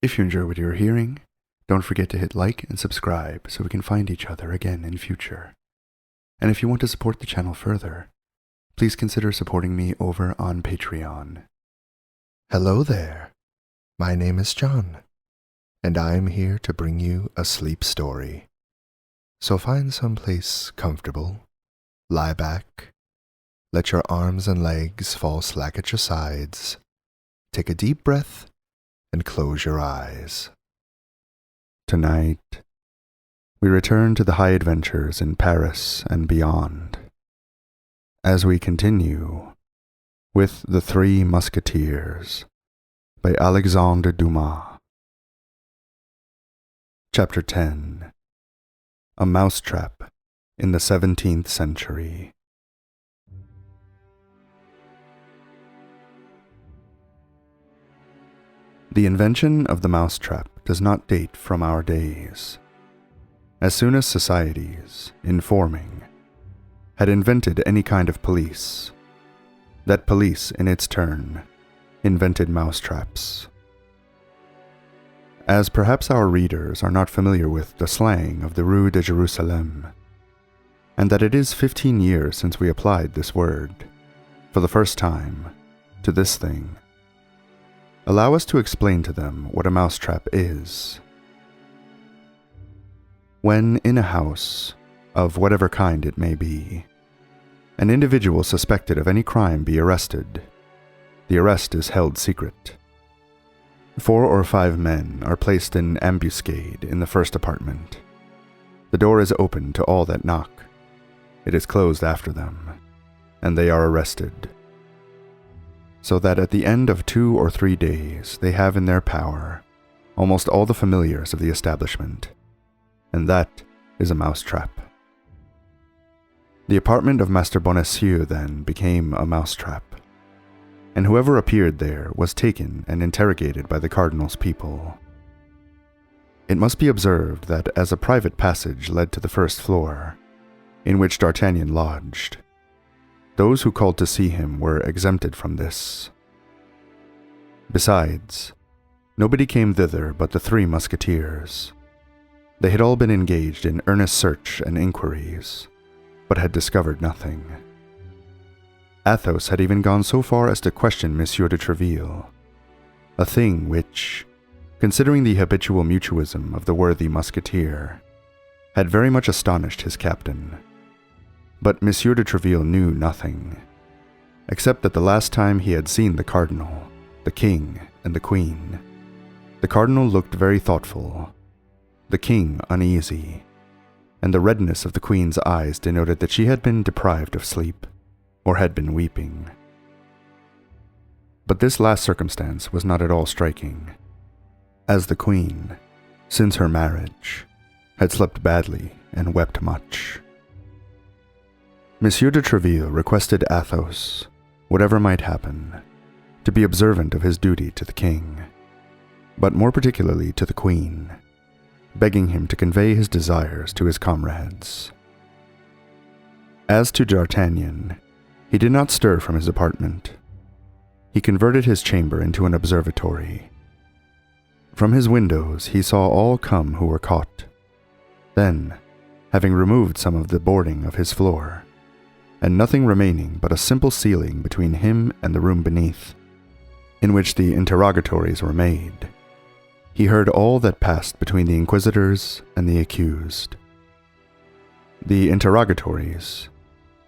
If you enjoy what you're hearing, don't forget to hit like and subscribe so we can find each other again in future. And if you want to support the channel further, please consider supporting me over on Patreon. Hello there. My name is John, and I am here to bring you a sleep story. So find someplace comfortable, lie back, let your arms and legs fall slack at your sides, take a deep breath, and close your eyes. Tonight, we return to the high adventures in Paris and beyond, as we continue with The Three Musketeers by Alexandre Dumas. Chapter 10. A Mousetrap in the 17th Century. The invention of the mousetrap does not date from our days. As soon as societies, in forming, had invented any kind of police, that police, in its turn, invented mousetraps. As perhaps our readers are not familiar with the slang of the Rue de Jerusalem, and that it is 15 years since we applied this word, for the first time, to this thing, allow us to explain to them what a mousetrap is. When in a house, of whatever kind it may be, an individual suspected of any crime be arrested, the arrest is held secret. 4 or 5 men are placed in ambuscade in the first apartment. The door is open to all that knock. It is closed after them, and they are arrested. So that at the end of 2 or 3 days they have in their power almost all the familiars of the establishment, and that is a mousetrap. The apartment of Master Bonacieux then became a mousetrap, and whoever appeared there was taken and interrogated by the cardinal's people. It must be observed that as a private passage led to the first floor, in which D'Artagnan lodged, those who called to see him were exempted from this. Besides, nobody came thither but the 3 Musketeers. They had all been engaged in earnest search and inquiries, but had discovered nothing. Athos had even gone so far as to question Monsieur de Tréville, a thing which, considering the habitual mutuism of the worthy musketeer, had very much astonished his captain. But Monsieur de Tréville knew nothing, except that the last time he had seen the cardinal, the king, and the queen, the cardinal looked very thoughtful, the king uneasy, and the redness of the queen's eyes denoted that she had been deprived of sleep, or had been weeping. But this last circumstance was not at all striking, as the queen, since her marriage, had slept badly and wept much. Monsieur de Tréville requested Athos, whatever might happen, to be observant of his duty to the king, but more particularly to the queen, begging him to convey his desires to his comrades. As to D'Artagnan, he did not stir from his apartment. He converted his chamber into an observatory. From his windows he saw all come who were caught. Then, having removed some of the boarding of his floor, and nothing remaining but a simple ceiling between him and the room beneath, in which the interrogatories were made, he heard all that passed between the inquisitors and the accused. The interrogatories,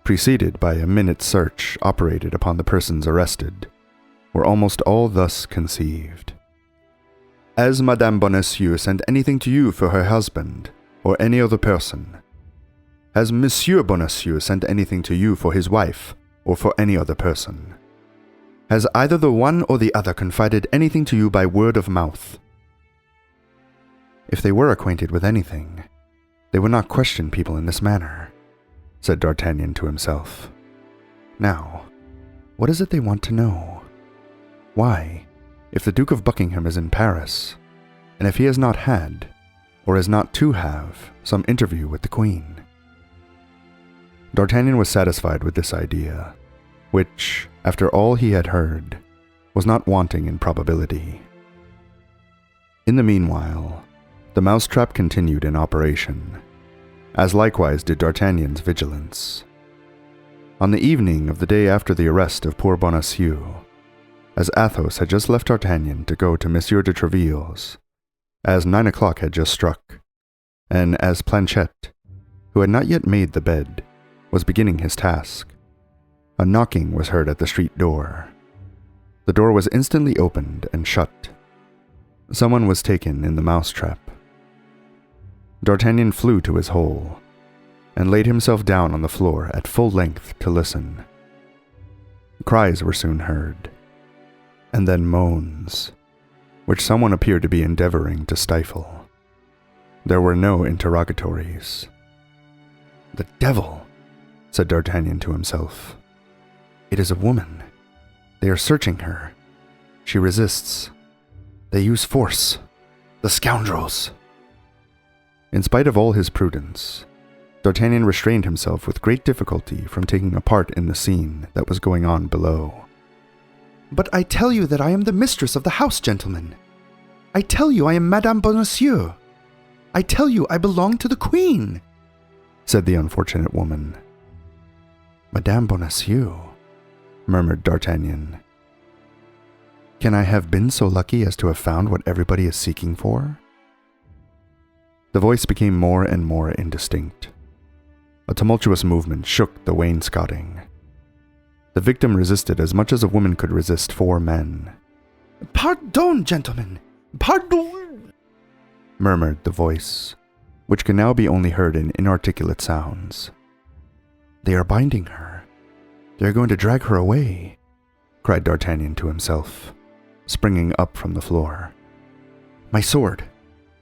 preceded by a minute's search operated upon the persons arrested, were almost all thus conceived. Has Madame Bonacieux sent anything to you for her husband, or any other person? Has Monsieur Bonacieux sent anything to you for his wife, or for any other person? Has either the one or the other confided anything to you by word of mouth? If they were acquainted with anything, they would not question people in this manner, said D'Artagnan to himself. Now, what is it they want to know? Why, if the Duke of Buckingham is in Paris, and if he has not had, or is not to have, some interview with the Queen? D'Artagnan was satisfied with this idea, which, after all he had heard, was not wanting in probability. In the meanwhile, the mousetrap continued in operation, as likewise did D'Artagnan's vigilance. On the evening of the day after the arrest of poor Bonacieux, as Athos had just left D'Artagnan to go to Monsieur de Tréville's, as 9 o'clock had just struck, and as Planchet, who had not yet made the bed, was beginning his task, a knocking was heard at the street door. The door was instantly opened and shut. Someone was taken in the mousetrap. D'Artagnan flew to his hole, and laid himself down on the floor at full length to listen. Cries were soon heard, and then moans, which someone appeared to be endeavoring to stifle. There were no interrogatories. "The devil!" said D'Artagnan to himself. "It is a woman. They are searching her. She resists. They use force. The scoundrels!" In spite of all his prudence, D'Artagnan restrained himself with great difficulty from taking a part in the scene that was going on below. "But I tell you that I am the mistress of the house, gentlemen. I tell you I am Madame Bonacieux. I tell you I belong to the Queen," said the unfortunate woman. "Madame Bonacieux," murmured D'Artagnan. "Can I have been so lucky as to have found what everybody is seeking for?" The voice became more and more indistinct. A tumultuous movement shook the wainscoting. The victim resisted as much as a woman could resist 4 men. "Pardon, gentlemen! Pardon!" murmured the voice, which could now be only heard in inarticulate sounds. "They are binding her. They are going to drag her away," cried D'Artagnan to himself, springing up from the floor. "My sword!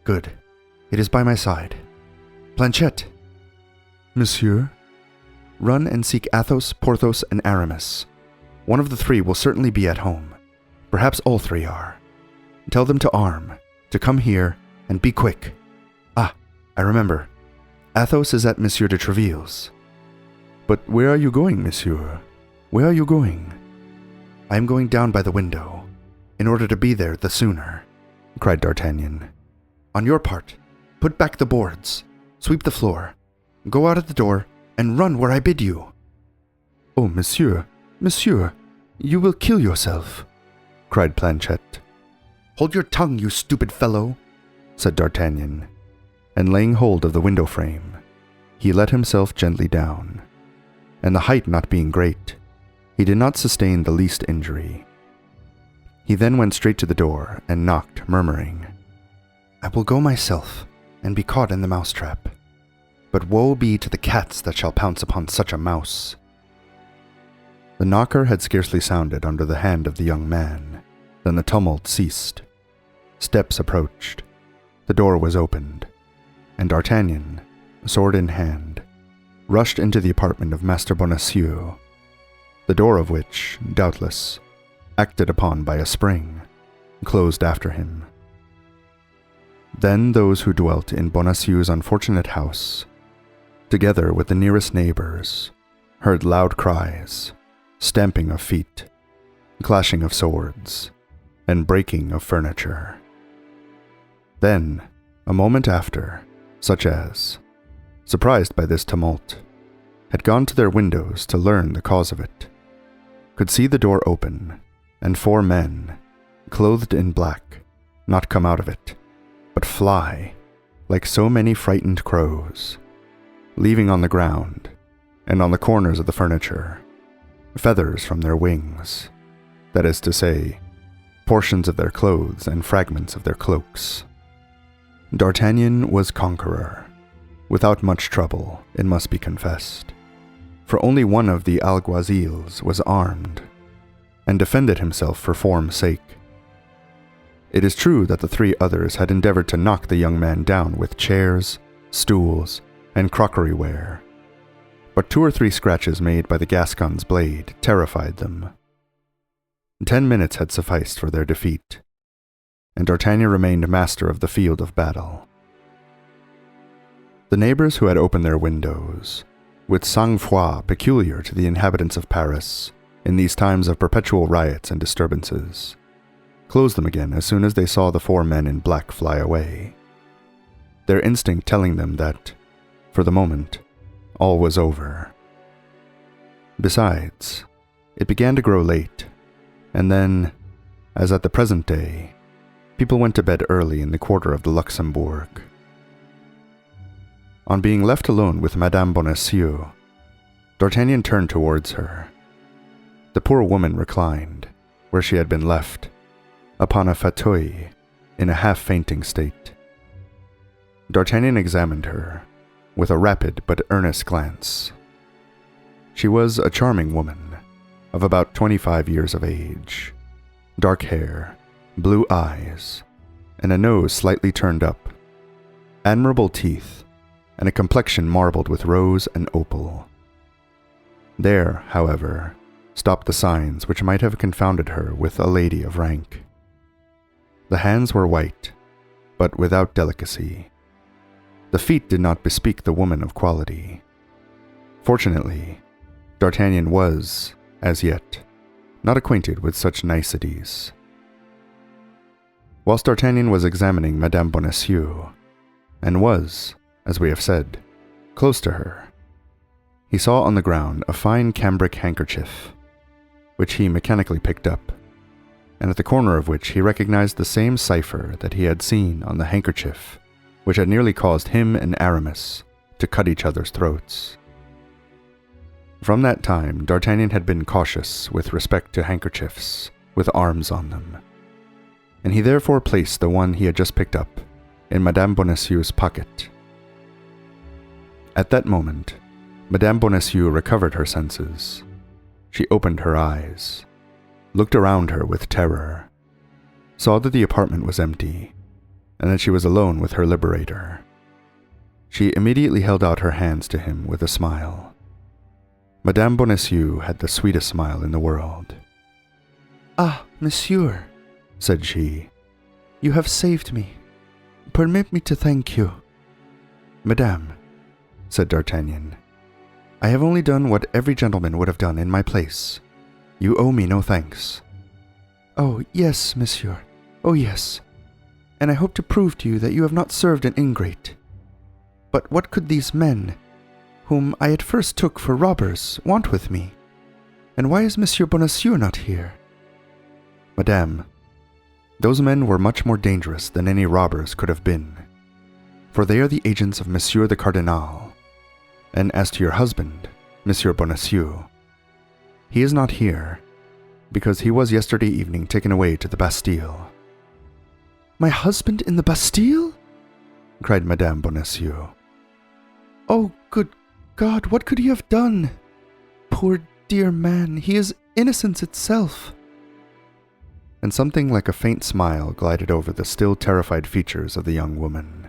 Good. It is by my side. Planchet!" "Monsieur?" "Run and seek Athos, Porthos, and Aramis. One of the 3 will certainly be at home. Perhaps all 3 are. Tell them to arm, to come here, and be quick. Ah, I remember. Athos is at Monsieur de Tréville's." "But where are you going, monsieur? Where are you going?" "I am going down by the window, in order to be there the sooner," cried D'Artagnan. "On your part, put back the boards, sweep the floor, go out at the door, and run where I bid you." "Oh, monsieur, monsieur, you will kill yourself," cried Planchet. "Hold your tongue, you stupid fellow," said D'Artagnan, and laying hold of the window frame, he let himself gently down, and the height not being great, he did not sustain the least injury. He then went straight to the door and knocked, murmuring, "I will go myself and be caught in the mousetrap. But woe be to the cats that shall pounce upon such a mouse." The knocker had scarcely sounded under the hand of the young man, than the tumult ceased. Steps approached. The door was opened, and D'Artagnan, sword in hand, rushed into the apartment of Master Bonacieux, the door of which, doubtless, acted upon by a spring, closed after him. Then those who dwelt in Bonacieux's unfortunate house, together with the nearest neighbors, heard loud cries, stamping of feet, clashing of swords, and breaking of furniture. Then, a moment after, such as, surprised by this tumult, had gone to their windows to learn the cause of it, could see the door open, and 4 men, clothed in black, not come out of it, but fly, like so many frightened crows, leaving on the ground, and on the corners of the furniture, feathers from their wings, that is to say, portions of their clothes and fragments of their cloaks. D'Artagnan was conqueror, without much trouble, it must be confessed, for only one of the alguazils was armed, and defended himself for form's sake. It is true that the 3 others had endeavored to knock the young man down with chairs, stools, and crockeryware, but 2 or 3 scratches made by the Gascon's blade terrified them. 10 minutes had sufficed for their defeat, and D'Artagnan remained master of the field of battle. The neighbors who had opened their windows, with sang-froid peculiar to the inhabitants of Paris in these times of perpetual riots and disturbances, closed them again as soon as they saw the 4 men in black fly away, their instinct telling them that, for the moment, all was over. Besides, it began to grow late, and then, as at the present day, people went to bed early in the quarter of the Luxembourg. On being left alone with Madame Bonacieux, D'Artagnan turned towards her. The poor woman reclined, where she had been left, upon a fauteuil, in a half-fainting state. D'Artagnan examined her, with a rapid but earnest glance. She was a charming woman, of about 25 years of age, dark hair, blue eyes, and a nose slightly turned up, admirable teeth, and a complexion marbled with rose and opal. There, however, stopped the signs which might have confounded her with a lady of rank. The hands were white, but without delicacy. The feet did not bespeak the woman of quality. Fortunately, D'Artagnan was, as yet, not acquainted with such niceties. Whilst D'Artagnan was examining Madame Bonacieux, and was, as we have said, close to her, he saw on the ground a fine cambric handkerchief, which he mechanically picked up, and at the corner of which he recognized the same cipher that he had seen on the handkerchief which had nearly caused him and Aramis to cut each other's throats. From that time, D'Artagnan had been cautious with respect to handkerchiefs with arms on them, and he therefore placed the one he had just picked up in Madame Bonacieux's pocket. At that moment, Madame Bonacieux recovered her senses. She opened her eyes, looked around her with terror, saw that the apartment was empty, and that she was alone with her liberator. She immediately held out her hands to him with a smile. Madame Bonacieux had the sweetest smile in the world. "Ah, monsieur," said she, "you have saved me. Permit me to thank you." "Madame," said D'Artagnan, "I have only done what every gentleman would have done in my place. You owe me no thanks." "Oh, yes, monsieur. Oh, yes. And I hope to prove to you that you have not served an ingrate. But what could these men, whom I at first took for robbers, want with me? And why is Monsieur Bonacieux not here?" "Madame, those men were much more dangerous than any robbers could have been, for they are the agents of Monsieur the Cardinal. And as to your husband, Monsieur Bonacieux, he is not here, because he was yesterday evening taken away to the Bastille." "My husband in the Bastille?" cried Madame Bonacieux. "Oh, good God, what could he have done? Poor dear man, he is innocence itself." And something like a faint smile glided over the still terrified features of the young woman.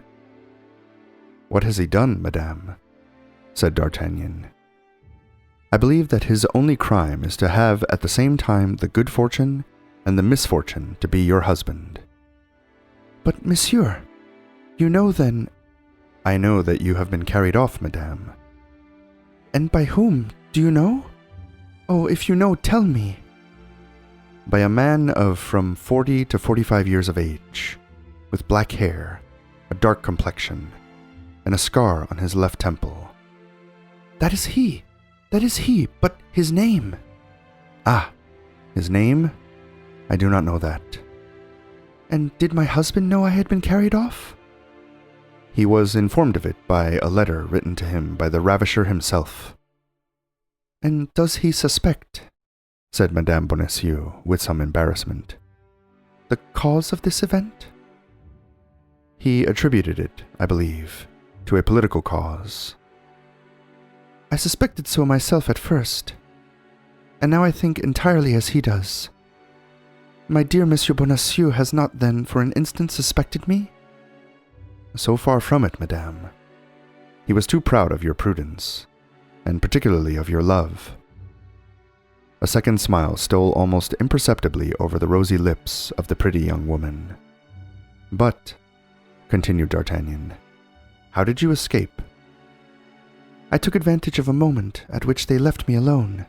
"What has he done, madame?" said D'Artagnan. "I believe that his only crime is to have at the same time the good fortune and the misfortune to be your husband." "But, monsieur, you know then—" "I know that you have been carried off, madame." "And by whom, do you know? Oh, if you know, tell me." "By a man of from 40 to 45 years of age, with black hair, a dark complexion, and a scar on his left temple." That is he! That is he! But his name?" "Ah, his name? I do not know that." "And did my husband know I had been carried off?" "He was informed of it by a letter written to him by the ravisher himself." "And does he suspect," said Madame Bonacieux with some embarrassment, "the cause of this event?" "He attributed it, I believe, to a political cause." "I suspected so myself at first, and now I think entirely as he does. My dear Monsieur Bonacieux has not then for an instant suspected me?" "So far from it, madame. He was too proud of your prudence, and particularly of your love." A second smile stole almost imperceptibly over the rosy lips of the pretty young woman. "But," continued D'Artagnan, "how did you escape?" "I took advantage of a moment at which they left me alone,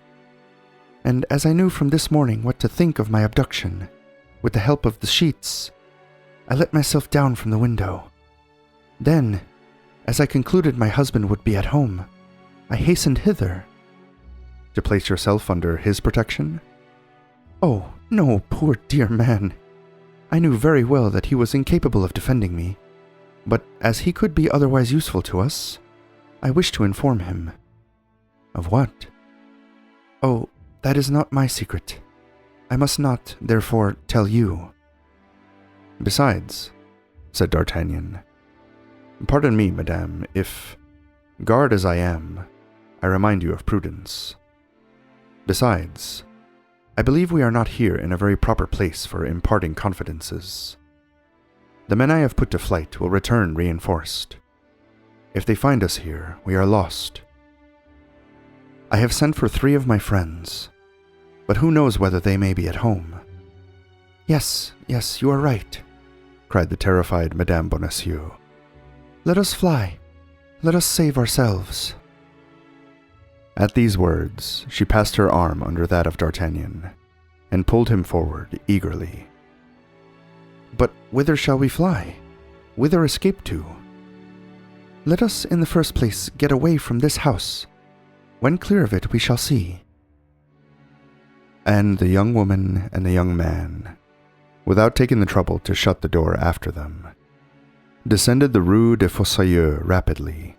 and as I knew from this morning what to think of my abduction, with the help of the sheets. I let myself down from the window. Then, as I concluded my husband would be at home, I hastened hither. To place yourself under his protection? Oh, no, poor dear man. I knew very well that he was incapable of defending me, but as he could be otherwise useful to us, I wished to inform him. Of what? Oh, that is not my secret. I must not, therefore, tell you. Besides, said D'Artagnan, pardon me, madame, if, guard as I am, I remind you of prudence. Besides, I believe we are not here in a very proper place for imparting confidences. The men I have put to flight will return reinforced. If they find us here, we are lost. I have sent for 3 of my friends, but who knows whether they may be at home? Yes, you are right, cried the terrified Madame Bonacieux. Let us fly. Let us save ourselves. At these words, she passed her arm under that of D'Artagnan, and pulled him forward eagerly. But whither shall we fly? Whither escape to? Let us in the first place get away from this house. When clear of it we shall see. And the young woman and the young man, without taking the trouble to shut the door after them, descended the Rue des Fossoyeurs rapidly,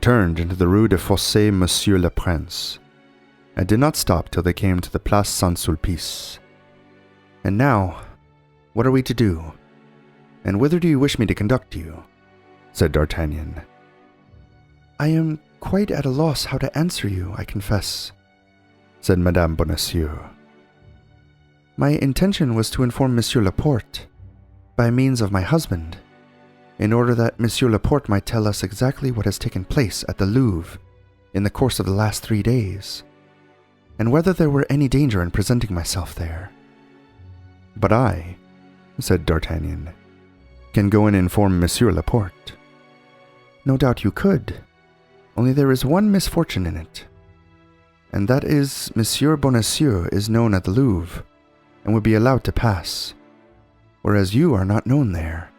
turned into the Rue des Fossés Monsieur le Prince, and did not stop till they came to the Place Saint-Sulpice. And now, what are we to do? And whither do you wish me to conduct you? Said D'Artagnan. I am quite at a loss how to answer you, I confess, said Madame Bonacieux. My intention was to inform Monsieur Laporte, by means of my husband, in order that Monsieur Laporte might tell us exactly what has taken place at the Louvre in the course of the last 3 days, and whether there were any danger in presenting myself there. But I, said D'Artagnan, can go and inform Monsieur Laporte. No doubt you could, only there is one misfortune in it, and that is Monsieur Bonacieux is known at the Louvre, and would be allowed to pass, whereas you are not known there,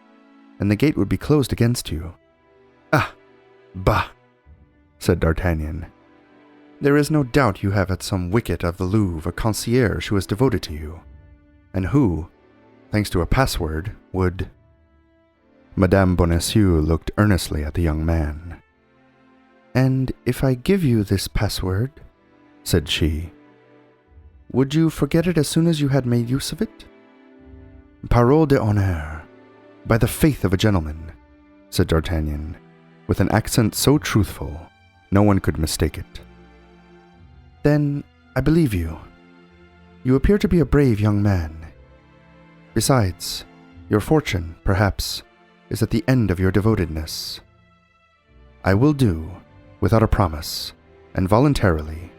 and the gate would be closed against you. Ah, bah, said D'Artagnan. There is no doubt you have at some wicket of the Louvre a concierge who is devoted to you, and who, thanks to a password, would... Madame Bonacieux looked earnestly at the young man. And if I give you this password, said she, would you forget it as soon as you had made use of it? Parole d'honneur, by the faith of a gentleman, said D'Artagnan, with an accent so truthful, no one could mistake it. Then I believe you. You appear to be a brave young man. Besides, your fortune, perhaps, is at the end of your devotedness. I will do, without a promise, and voluntarily,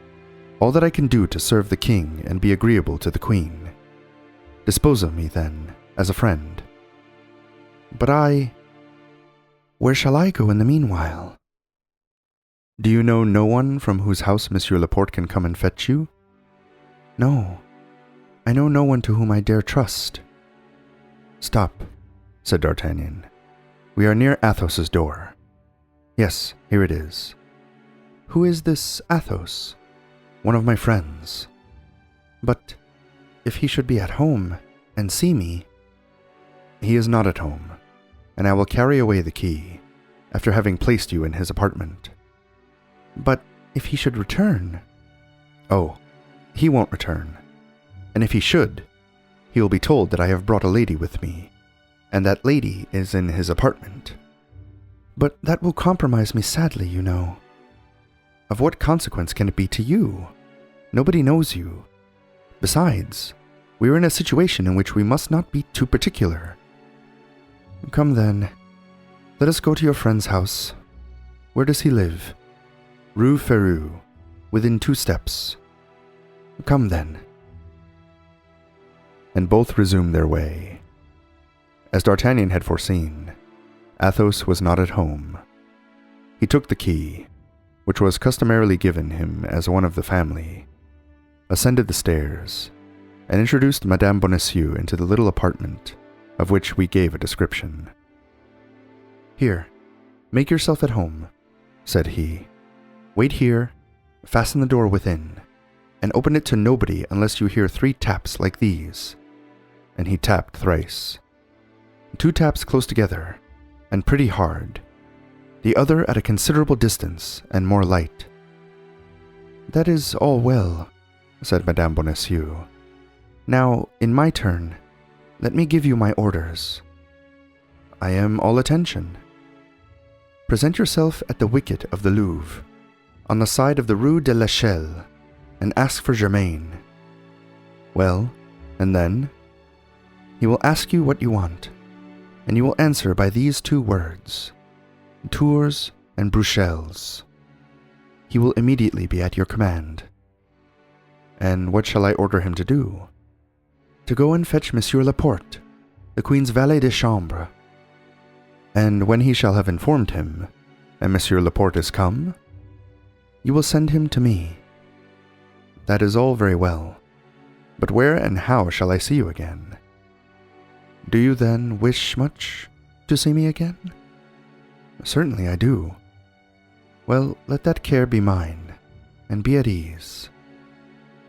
all that I can do to serve the king and be agreeable to the queen. Dispose of me, then, as a friend. But where shall I go in the meanwhile? Do you know no one from whose house Monsieur Laporte can come and fetch you? No, I know no one to whom I dare trust. Stop, said D'Artagnan. We are near Athos's door. Yes, here it is. Who is this Athos? One of my friends. But if he should be at home and see me... He is not at home, and I will carry away the key, after having placed you in his apartment. But if he should return... Oh, he won't return. And if he should, he will be told that I have brought a lady with me, and that lady is in his apartment. But that will compromise me sadly, you know. Of what consequence can it be to you? Nobody knows you. Besides, we are in a situation in which we must not be too particular. Come then, let us go to your friend's house. Where does he live? Rue Ferrou, within 2 steps. Come then. And both resumed their way. As D'Artagnan had foreseen, Athos was not at home. He took the key, which was customarily given him as one of the family, ascended the stairs, and introduced Madame Bonacieux into the little apartment, of which we gave a description. "Here, make yourself at home," said he. "Wait here, fasten the door within, and open it to nobody unless you hear 3 taps like these." And he tapped thrice. 2 taps close together, and pretty hard, the other at a considerable distance and more light. "That is all well," said Madame Bonacieux. "Now, in my turn, let me give you my orders." "I am all attention." "Present yourself at the wicket of the Louvre, on the side of the Rue de l'Echelle, and ask for Germain." "Well, and then?" "He will ask you what you want, and you will answer by these 2 words, Tours and Bruxelles. He will immediately be at your command." "And what shall I order him to do?" "To go and fetch Monsieur Laporte, the Queen's valet de chambre." "And when he shall have informed him, and Monsieur Laporte is come?" "You will send him to me." "That is all very well, but where and how shall I see you again?" "Do you then wish much to see me again?" "Certainly I do." "Well, let that care be mine, and be at ease."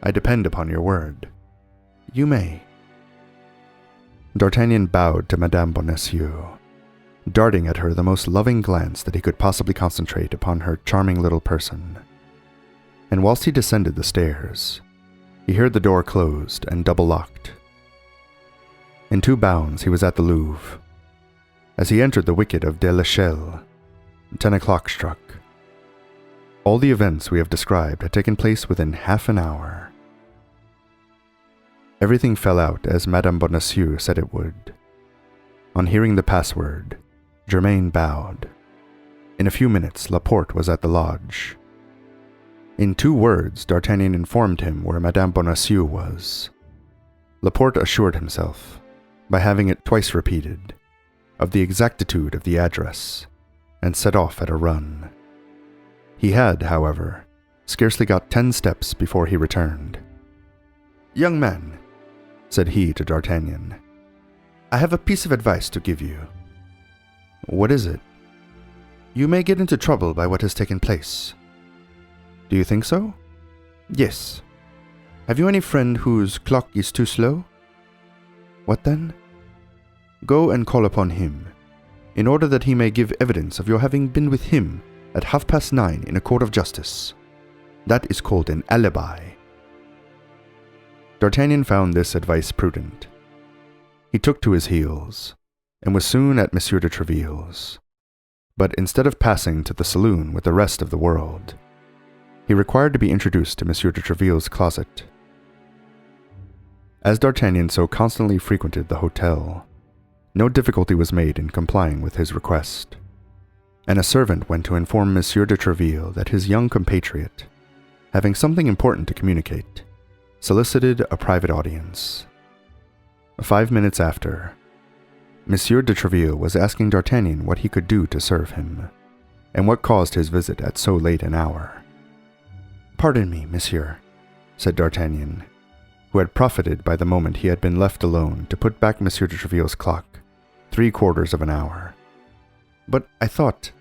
"I depend upon your word." "You may." D'Artagnan bowed to Madame Bonacieux, darting at her the most loving glance that he could possibly concentrate upon her charming little person. And whilst he descended the stairs, he heard the door closed and double-locked. In 2 bounds he was at the Louvre. As he entered the wicket of de l'Echelle, 10 o'clock struck. All the events we have described had taken place within half an hour. Everything fell out as Madame Bonacieux said it would. On hearing the password, Germain bowed. In a few minutes, Laporte was at the lodge. In 2 words, D'Artagnan informed him where Madame Bonacieux was. Laporte assured himself, by having it twice repeated, of the exactitude of the address, and set off at a run. He had, however, scarcely got 10 steps before he returned. "Young man," said he to D'Artagnan, "I have a piece of advice to give you." "What is it?" "You may get into trouble by what has taken place." "Do you think so?" "Yes. Have you any friend whose clock is too slow?" "What then?" "Go and call upon him, in order that he may give evidence of your having been with him at 9:30 in a court of justice. That is called an alibi." D'Artagnan found this advice prudent. He took to his heels, and was soon at Monsieur de Tréville's. But instead of passing to the saloon with the rest of the world, he required to be introduced to Monsieur de Tréville's closet. As D'Artagnan so constantly frequented the hotel, no difficulty was made in complying with his request, and a servant went to inform Monsieur de Tréville that his young compatriot, having something important to communicate, solicited a private audience. 5 minutes after, Monsieur de Tréville was asking D'Artagnan what he could do to serve him, and what caused his visit at so late an hour. "Pardon me, monsieur," said D'Artagnan, who had profited by the moment he had been left alone to put back Monsieur de Tréville's clock 3/4 of an hour. "But I thought,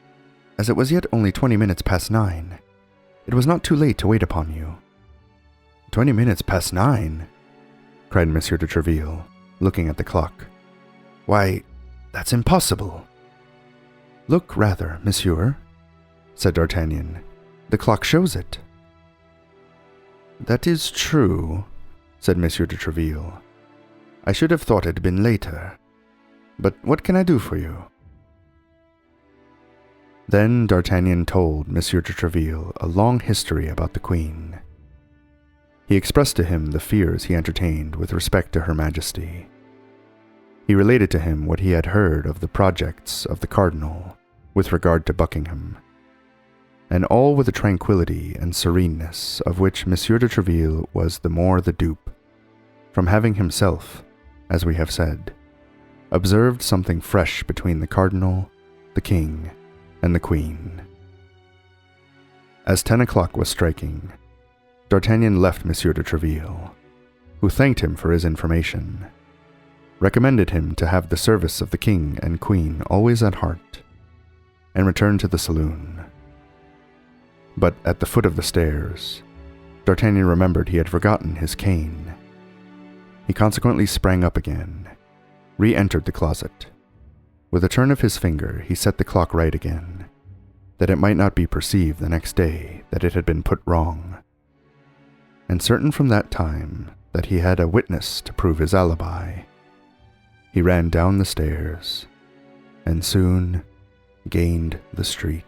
as it was yet only 20 minutes past 9, it was not too late to wait upon you." 20 minutes past 9? Cried Monsieur de Tréville, looking at the clock. "Why, that's impossible." "Look rather, monsieur," said D'Artagnan. "The clock shows it." "That is true," said Monsieur de Tréville. "I should have thought it had been later. But what can I do for you?" Then D'Artagnan told Monsieur de Tréville a long history about the Queen. He expressed to him the fears he entertained with respect to Her Majesty. He related to him what he had heard of the projects of the Cardinal with regard to Buckingham, and all with a tranquillity and sereneness of which Monsieur de Tréville was the more the dupe, from having himself, as we have said, observed something fresh between the Cardinal, the King, and the Queen. As 10 o'clock was striking, D'Artagnan left Monsieur de Tréville, who thanked him for his information, recommended him to have the service of the king and queen always at heart, and returned to the saloon. But at the foot of the stairs, D'Artagnan remembered he had forgotten his cane. He consequently sprang up again, re-entered the closet. With a turn of his finger, he set the clock right again, that it might not be perceived the next day that it had been put wrong. And certain from that time that he had a witness to prove his alibi, he ran down the stairs, and soon gained the street.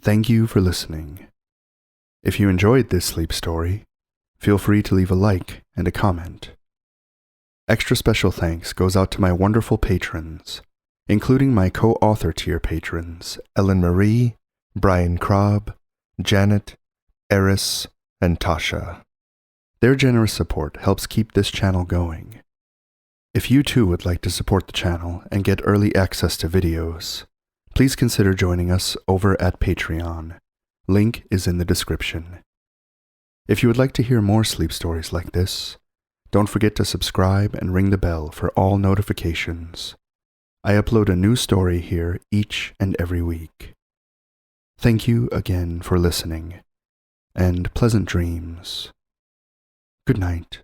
Thank you for listening. If you enjoyed this sleep story, feel free to leave a like and a comment. Extra special thanks goes out to my wonderful patrons, including my co-author tier patrons Ellen Marie, Brian Krob, Janet, Eris, and Tasha. Their generous support helps keep this channel going. If you too would like to support the channel and get early access to videos, please consider joining us over at Patreon. Link is in the description. If you would like to hear more sleep stories like this, don't forget to subscribe and ring the bell for all notifications. I upload a new story here each and every week. Thank you again for listening, and pleasant dreams. Good night.